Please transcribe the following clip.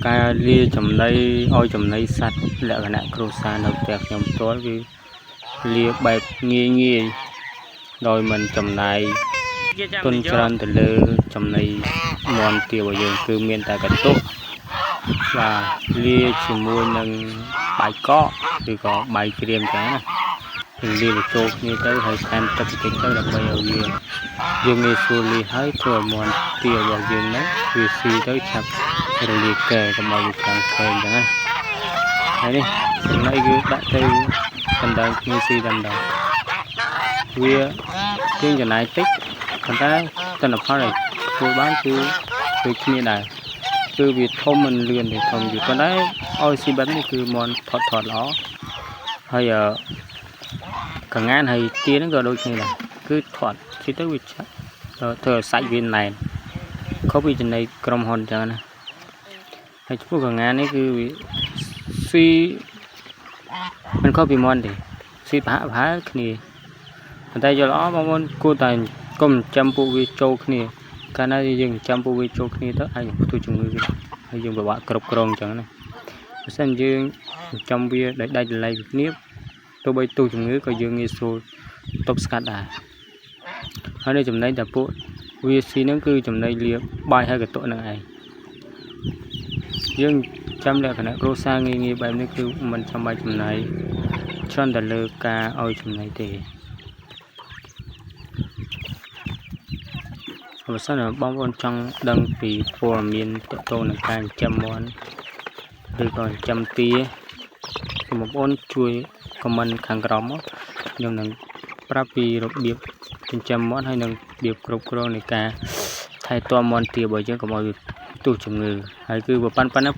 ការលាចំណីឲ្យចំណីសัตว์លក្ខណៈគ្រួសារនៅផ្ទះខ្ញុំផ្ទាល់គឺលាបែបងាយដោយមិនចំណាយទុនច្រើនទៅលើចំណីមន់ទារបស់យើងគឺមានតែកន្ទុកបាទលាជាមួយនឹងបាយកកឬក៏បាយក្រៀមចឹងណាលាបញ្ចូលគ្នាទៅហើយថែមទឹកបន្តិចទៅដើម្បីឲ្យវាយើងងាយស្រួលលាហើយធ្វើឲ្យមន់ទារបស់យើងហ្នឹងវាស៊ីទៅឆាប់រលាយកែកុំឲ្យវាខ្លាំងខ្លែងចឹងណាហើយនេះចំណីគឺដាក់ទៅកណ្ដាលគ្នាស៊ីតែម្ដងវាជាងចំណាយតិចប៉ុន្តែទិន្នផលដែលធ្វើបានគឺដូចគ្នាដែរគឺវាធំមិនលឿនទេធំយូរប៉ុន្តែឲ្យស៊ីបែបនេះគឺមន់ថត់ល្អហើយកងានហើយទាហ្នឹងក៏ដូចគ្នាដែរគឺថត់ស៊ីទៅវាឆាប់ធ្វើឲ្យសាច់វាណែនខុសពីចំណីក្រុមហ៊ុនចឹងណាហើយចំពោះកងាននេះគឺវាស៊ីមិនខុសពីមន់ទេស៊ីប្រហាក់គ្នាប៉ុន្តែយល់ល្អបងប្អូនគួរតែកុំចាំពួកវាចូលគ្នាកាលណាយើងចាំពួកវាចូលគ្នាទៅអាចផ្ទុះជំងឺហើយយើងពិបាកគ្រប់គ្រងចឹងណាបើមិនយើងចាំវាដាច់ដលៃគ្នាទោះបីផ្ទុះជំងឺក៏យើងងាយស្រួលទប់ស្កាត់ដែរហើយនៅចំណែកតែពួកវាស៊ីហ្នឹងគឺចំណែកលាបាយហើយកតុនឹងឯងយើងចាំលក្ខណៈគ្រួសារងាយបែបនេះគឺមិនចាំបាច់ចំណាយច្រើនទៅលើការឲ្យចំណីទេបើសិនជាបងប្អូនចង់ដឹងពីព័ត៌មានទាក់ទងនឹងការចិញ្ចឹមមាន់ឬក៏ចិញ្ចឹមទាសូមបងប្អូនជួយខមមិនខាងក្រោមមកខ្ញុំនឹងប្រាប់ពីរបៀបចិញ្ចឹមមាន់ហើយនឹងរបៀបគ្រប់គ្រងនៃការថែទាំមាន់ទារបស់យើងកុំឲ្យទោះជំងឺហើយគឺបើប៉ុណ្ណឹង